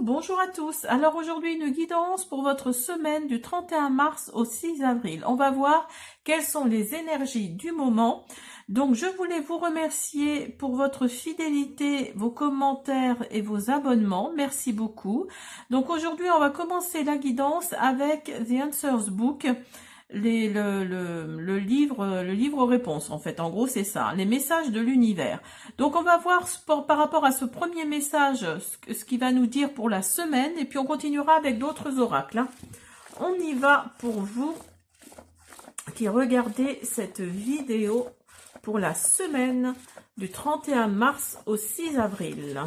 bonjour à tous. Alors aujourd'hui, une guidance pour votre semaine du 31 mars au 6 avril. On va voir quelles sont les énergies du moment. Donc je voulais vous remercier pour votre fidélité, vos commentaires et vos abonnements. Merci beaucoup. Donc aujourd'hui, on va commencer la guidance avec The Answers Book. Le livre réponse, en fait, en gros c'est ça, les messages de l'univers. Donc on va voir par rapport à ce premier message ce qu'il va nous dire pour la semaine, et puis on continuera avec d'autres oracles, hein. On y va pour vous qui regardez cette vidéo pour la semaine du 31 mars au 6 avril.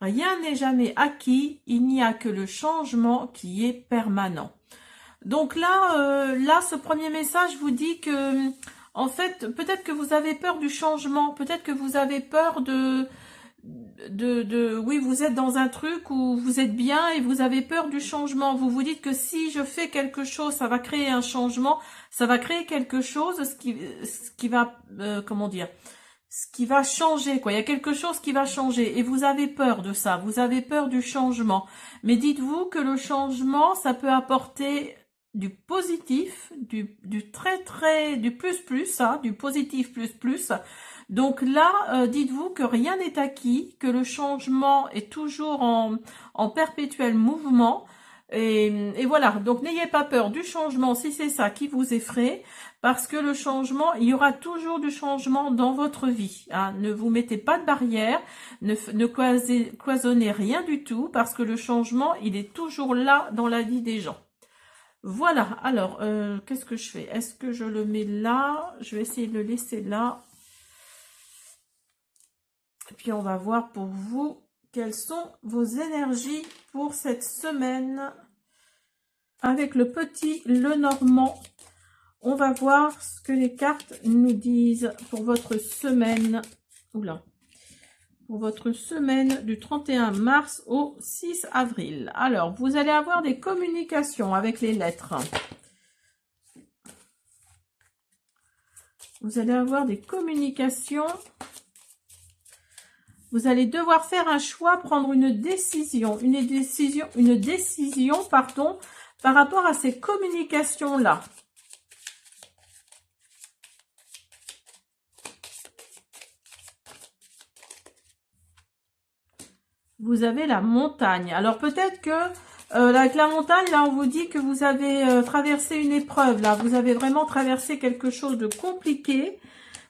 Rien n'est jamais acquis, il n'y a que le changement qui est permanent. Donc là, ce premier message vous dit que, en fait, peut-être que vous avez peur du changement, peut-être que vous avez peur oui, vous êtes dans un truc où vous êtes bien et vous avez peur du changement. Vous vous dites que si je fais quelque chose, ça va créer un changement, ça va créer quelque chose, ce qui va, comment dire, ce qui va changer, quoi. Il y a quelque chose qui va changer et vous avez peur de ça, vous avez peur du changement. Mais dites-vous que le changement, ça peut apporter du positif, du plus, hein, du positif plus. Donc là, dites-vous que rien n'est acquis, que le changement est toujours en perpétuel mouvement. Et voilà, donc n'ayez pas peur du changement si c'est ça qui vous effraie, parce que le changement, il y aura toujours du changement dans votre vie, hein. Ne vous mettez pas de barrière, ne cloisonnez rien du tout, parce que le changement, il est toujours là dans la vie des gens. Voilà, alors, qu'est-ce que je fais? Est-ce que je le mets là? Je vais essayer de le laisser là. Et puis, on va voir pour vous quelles sont vos énergies pour cette semaine. Avec le petit Lenormand, on va voir ce que les cartes nous disent pour votre semaine. Oula. Pour votre semaine du 31 mars au 6 avril. Alors, vous allez avoir des communications avec les lettres. Vous allez avoir des communications. Vous allez devoir faire un choix, prendre une décision, pardon, par rapport à ces communications-là. Vous avez la montagne. Alors peut-être que avec la montagne, là, on vous dit que vous avez traversé une épreuve. Là, vous avez vraiment traversé quelque chose de compliqué.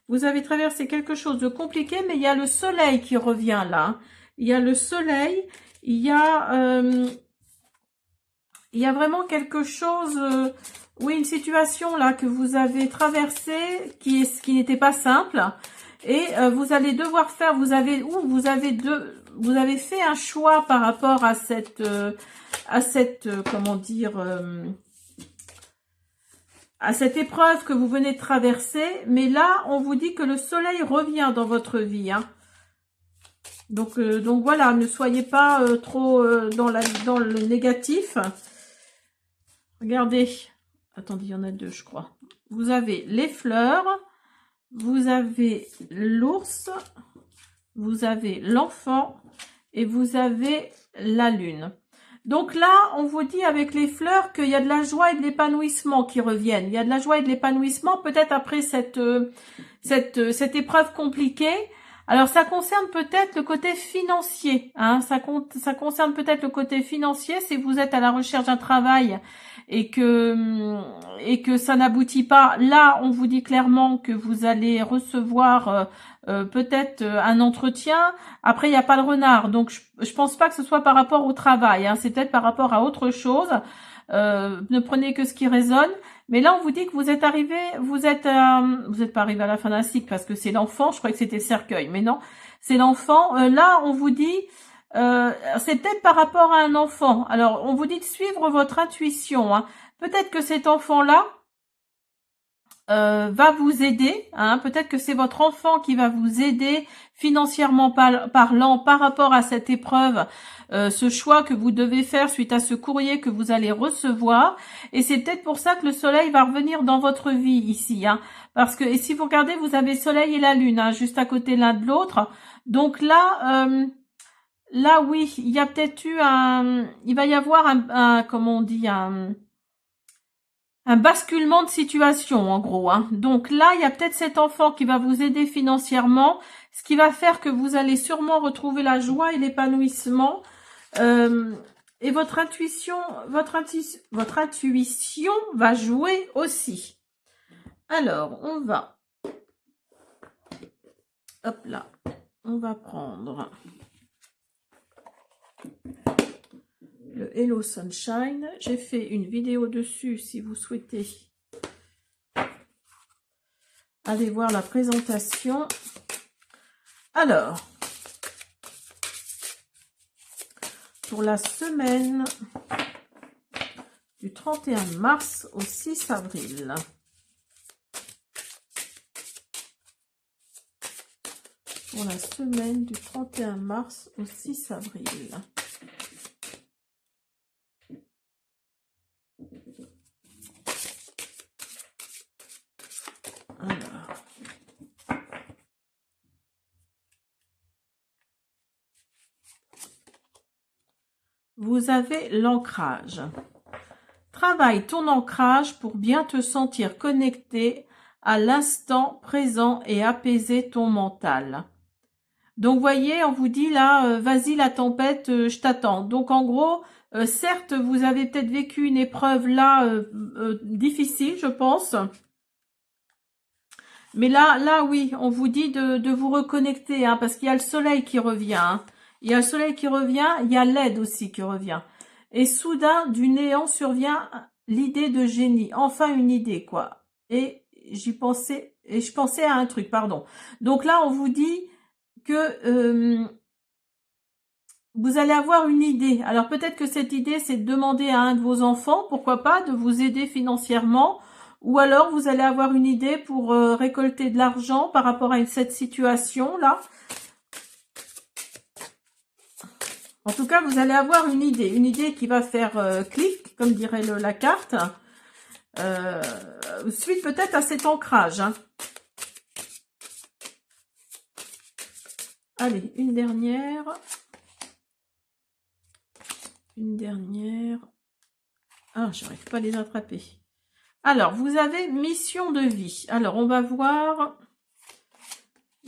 Vous avez traversé quelque chose de compliqué, mais il y a le soleil qui revient là, hein. Il y a le soleil, il y a vraiment quelque chose, oui, une situation là que vous avez traversée qui n'était pas simple. Et vous allez devoir faire, vous avez fait un choix par rapport à cette comment dire, à cette épreuve que vous venez de traverser. Mais là, on vous dit que le soleil revient dans votre vie, hein. Donc voilà, ne soyez pas trop dans le négatif. Regardez, attendez, il y en a deux, je crois. Vous avez les fleurs. Vous avez l'ours, vous avez l'enfant et vous avez la lune. Donc là, on vous dit avec les fleurs qu'il y a de la joie et de l'épanouissement qui reviennent. Il y a de la joie et de l'épanouissement peut-être après cette épreuve compliquée. Alors ça concerne peut-être le côté financier, hein. Ça concerne peut-être le côté financier si vous êtes à la recherche d'un travail et que ça n'aboutit pas. Là, on vous dit clairement que vous allez recevoir peut-être un entretien. Après, il n'y a pas le renard, donc je pense pas que ce soit par rapport au travail, hein. C'est peut-être par rapport à autre chose. Ne prenez que ce qui résonne. Mais là, on vous dit que vous êtes pas arrivé à la fin d'un cycle parce que c'est l'enfant. Je croyais que c'était le cercueil, mais non, c'est l'enfant. Là, on vous dit, c'est peut-être par rapport à un enfant. Alors, on vous dit de suivre votre intuition, hein. Peut-être que cet enfant-là va vous aider, hein. Peut-être que c'est votre enfant qui va vous aider financièrement parlant par rapport à cette épreuve, ce choix que vous devez faire suite à ce courrier que vous allez recevoir. Et c'est peut-être pour ça que le soleil va revenir dans votre vie ici, hein. Parce que, et si vous regardez, vous avez le soleil et la lune, hein, juste à côté l'un de l'autre. Donc là, là, oui, il y a peut-être eu il va y avoir comment on dit, un basculement de situation, en gros. Hein. Donc là, il y a peut-être cet enfant qui va vous aider financièrement, ce qui va faire que vous allez sûrement retrouver la joie et l'épanouissement. Et votre intuition va jouer aussi. Alors, on va, hop là, on va prendre le Hello Sunshine. J'ai fait une vidéo dessus si vous souhaitez aller voir la présentation. Alors, pour la semaine du 31 mars au 6 avril. Pour la semaine du 31 mars au 6 avril. Alors. Vous avez l'ancrage. Travaille ton ancrage pour bien te sentir connecté à l'instant présent et apaiser ton mental. Donc, voyez, on vous dit là, vas-y la tempête, je t'attends. Donc, en gros, certes, vous avez peut-être vécu une épreuve là difficile, je pense. Mais là, oui, on vous dit de vous reconnecter, hein, parce qu'il y a le soleil qui revient. Hein. Il y a le soleil qui revient, il y a l'aide aussi qui revient. Et soudain, du néant survient l'idée de génie. Enfin, une idée, quoi. Et j'y pensais, et je pensais à un truc, pardon. Donc là, on vous dit que vous allez avoir une idée. Alors peut-être que cette idée, c'est de demander à un de vos enfants, pourquoi pas, de vous aider financièrement, ou alors vous allez avoir une idée pour récolter de l'argent par rapport à cette situation-là. En tout cas, vous allez avoir une idée qui va faire clic, comme dirait la carte, suite peut-être à cet ancrage. Hein. Allez, une dernière. Une dernière. Ah, je n'arrive pas à les attraper. Alors, vous avez mission de vie. Alors, on va voir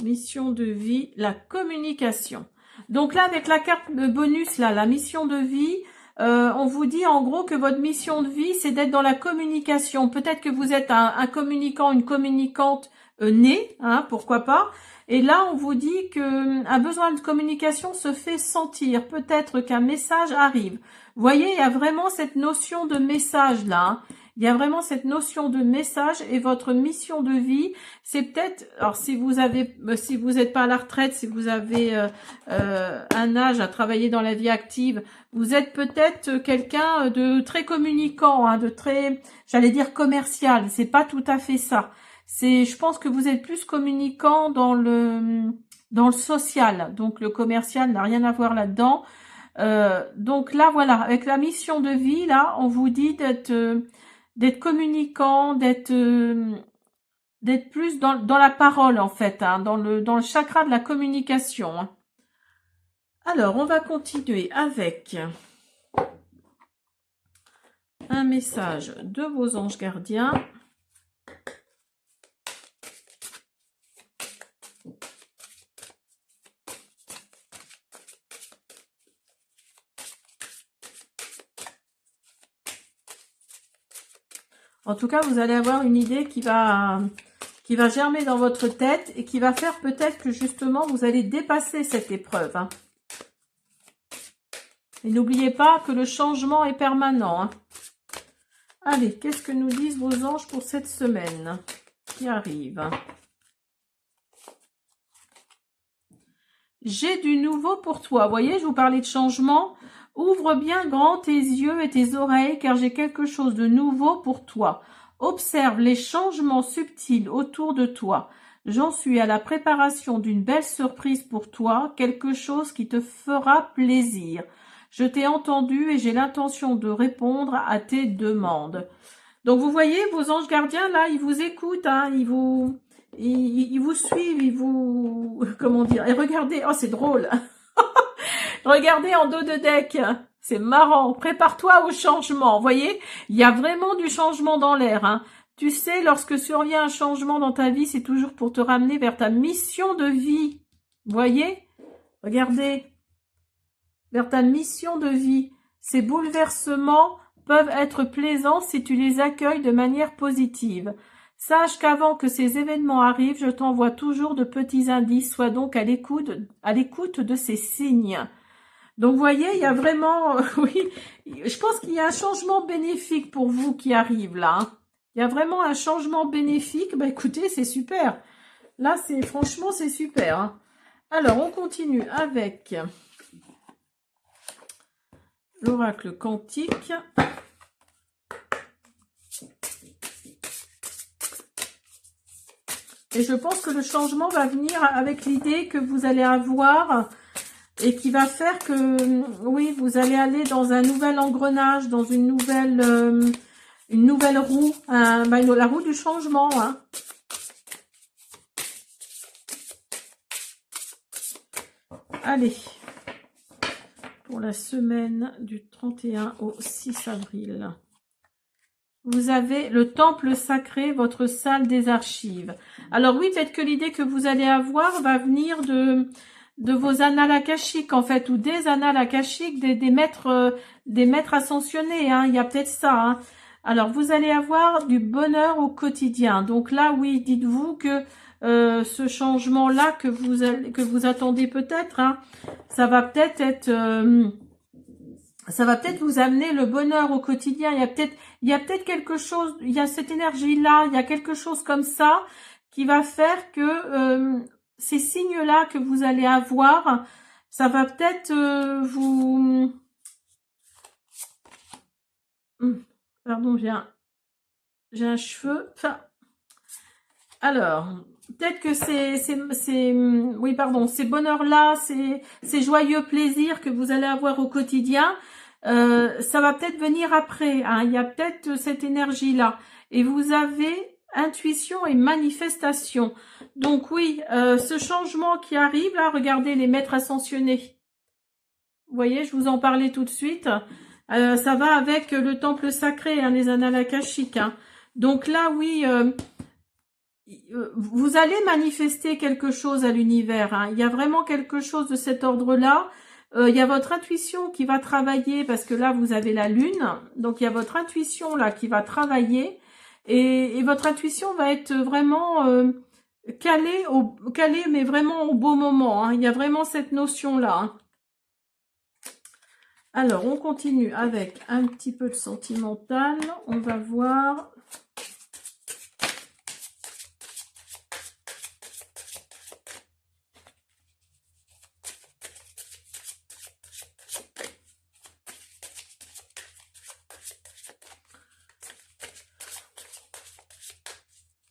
mission de vie, la communication. Donc là, avec la carte bonus, là, la mission de vie, on vous dit en gros que votre mission de vie, c'est d'être dans la communication. Peut-être que vous êtes un communicant, une communicante née, hein, pourquoi pas. Et là, on vous dit qu'un besoin de communication se fait sentir. Peut-être qu'un message arrive. Vous voyez, il y a vraiment cette notion de message là. Hein. Il y a vraiment cette notion de message et votre mission de vie, c'est peut-être, alors si vous n'êtes pas à la retraite, si vous avez un âge à travailler dans la vie active, vous êtes peut-être quelqu'un de très communicant, hein, de très, j'allais dire commercial. C'est pas tout à fait ça. Je pense que vous êtes plus communicant dans le social. Donc le commercial n'a rien à voir là-dedans. Donc là, voilà, avec la mission de vie, là, on vous dit d'être communicant, d'être plus dans la parole, en fait, hein, dans le chakra de la communication. Hein. Alors, on va continuer avec un message de vos anges gardiens. En tout cas, vous allez avoir une idée qui va germer dans votre tête et qui va faire peut-être que justement, vous allez dépasser cette épreuve. Hein. Et n'oubliez pas que le changement est permanent. Hein. Allez, qu'est-ce que nous disent vos anges pour cette semaine qui arrive? J'ai du nouveau pour toi. Vous voyez, je vous parlais de changement. Ouvre bien grand tes yeux et tes oreilles, car j'ai quelque chose de nouveau pour toi. Observe les changements subtils autour de toi. J'en suis à la préparation d'une belle surprise pour toi, quelque chose qui te fera plaisir. Je t'ai entendu et j'ai l'intention de répondre à tes demandes. Donc, vous voyez, vos anges gardiens, là, ils vous écoutent, hein, ils vous suivent, comment dire, et regardez, oh, c'est drôle. Regardez en dos de deck. C'est marrant. Prépare-toi au changement. Vous voyez, il y a vraiment du changement dans l'air. Hein. Tu sais, lorsque survient un changement dans ta vie, c'est toujours pour te ramener vers ta mission de vie. Vous voyez? Regardez. Vers ta mission de vie. Ces bouleversements peuvent être plaisants si tu les accueilles de manière positive. Sache qu'avant que ces événements arrivent, je t'envoie toujours de petits indices. Sois donc à l'écoute de ces signes. Donc, vous voyez, il y a vraiment, oui, je pense qu'il y a un changement bénéfique pour vous qui arrive là. Hein. Il y a vraiment un changement bénéfique. Bah, écoutez, c'est super. Là, franchement, c'est super. Hein. Alors, on continue avec l'oracle quantique. Et je pense que le changement va venir avec l'idée que vous allez avoir et qui va faire que, oui, vous allez aller dans un nouvel engrenage, dans une nouvelle roue, la roue du changement. Hein. Allez, pour la semaine du 31 au 6 avril. Vous avez le temple sacré, votre salle des archives. Alors oui, peut-être que l'idée que vous allez avoir va venir de vos annales akashiques, en fait, ou des annales akashiques, des maîtres ascensionnés. Hein, il y a peut-être ça. Hein. Alors, vous allez avoir du bonheur au quotidien. Donc là, oui, dites-vous que ce changement-là que vous attendez peut-être, hein, ça va peut-être vous amener le bonheur au quotidien. Il y a peut-être quelque chose, il y a cette énergie-là, il y a quelque chose comme ça qui va faire que ces signes-là que vous allez avoir, ça va peut-être vous... Pardon, j'ai un cheveu. Enfin, alors, peut-être que oui, pardon, ces bonheurs-là, ces joyeux plaisirs que vous allez avoir au quotidien, ça va peut-être venir après. Hein, il y a peut-être cette énergie-là. Et vous avez intuition et manifestation. Donc oui, ce changement qui arrive, là, regardez les maîtres ascensionnés. Vous voyez, je vous en parlais tout de suite. Ça va avec le temple sacré, hein, les annales akashiques. Hein. Donc là, oui... vous allez manifester quelque chose à l'univers. Hein. Il y a vraiment quelque chose de cet ordre-là. Il y a votre intuition qui va travailler parce que là, vous avez la lune. Donc, il y a votre intuition là qui va travailler. Et votre intuition va être vraiment calée, mais vraiment au beau moment. Hein. Il y a vraiment cette notion-là. Hein. Alors, on continue avec un petit peu de sentimental. On va voir...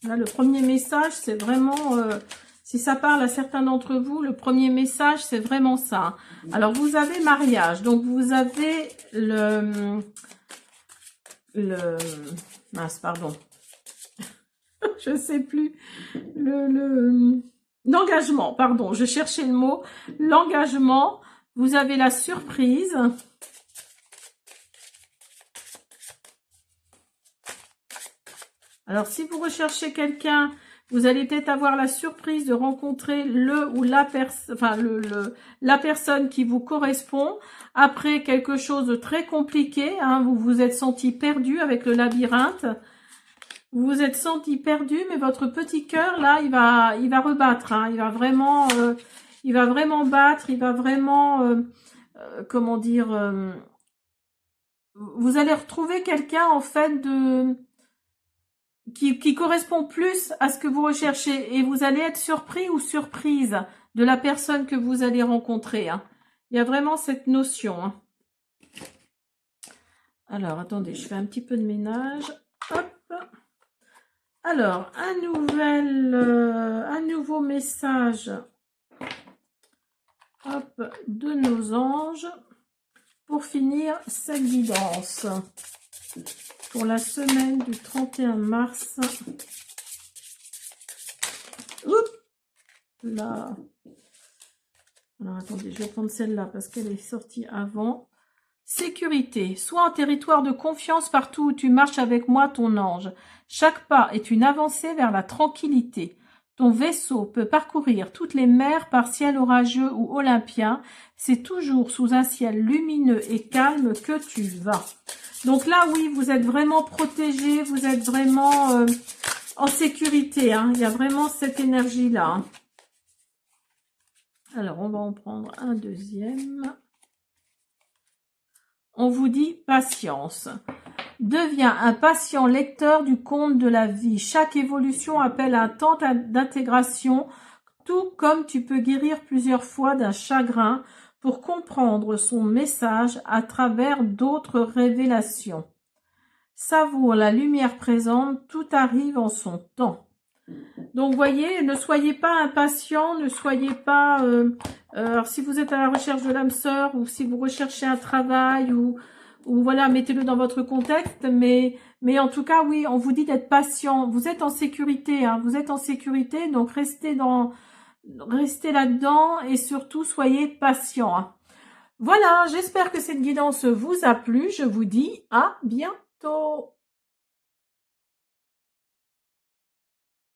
Là, le premier message, c'est vraiment, si ça parle à certains d'entre vous, le premier message, c'est vraiment ça. Alors, vous avez mariage, donc vous avez mince, pardon, je sais plus, l'engagement, pardon, je cherchais le mot, l'engagement, vous avez la surprise. Alors, si vous recherchez quelqu'un, vous allez peut-être avoir la surprise de rencontrer le ou la personne, enfin la personne qui vous correspond. Après quelque chose de très compliqué, hein, vous vous êtes senti perdu avec le labyrinthe. Vous vous êtes senti perdu, mais votre petit cœur là, il va rebattre. Hein, il va vraiment battre. Il va vraiment, comment dire, vous allez retrouver quelqu'un en fait qui correspond plus à ce que vous recherchez et vous allez être surpris ou surprise de la personne que vous allez rencontrer. Hein. Il y a vraiment cette notion. Hein. Alors, attendez, je fais un petit peu de ménage. Hop. Alors, un nouveau message hop, de nos anges pour finir cette guidance. Pour la semaine du 31 mars. Oups, là. Alors, attendez, je vais prendre celle-là parce qu'elle est sortie avant. Sécurité. Sois en territoire de confiance partout où tu marches avec moi, ton ange. Chaque pas est une avancée vers la tranquillité. Ton vaisseau peut parcourir toutes les mers par ciel orageux ou olympien. C'est toujours sous un ciel lumineux et calme que tu vas. Donc là, oui, vous êtes vraiment protégé, vous êtes vraiment en sécurité. Hein. Il y a vraiment cette énergie-là. Hein. Alors, on va en prendre un deuxième. On vous dit patience. Deviens un patient lecteur du conte de la vie. Chaque évolution appelle un temps d'intégration, tout comme tu peux guérir plusieurs fois d'un chagrin pour comprendre son message à travers d'autres révélations. Savoure la lumière présente, tout arrive en son temps. Donc, voyez, ne soyez pas impatient, ne soyez pas... alors, si vous êtes à la recherche de l'âme sœur ou si vous recherchez un travail ou voilà, mettez-le dans votre contexte. Mais en tout cas, oui, on vous dit d'être patient. Vous êtes en sécurité, hein, vous êtes en sécurité, donc restez là-dedans et surtout, soyez patient. Hein. Voilà, j'espère que cette guidance vous a plu. Je vous dis à bientôt.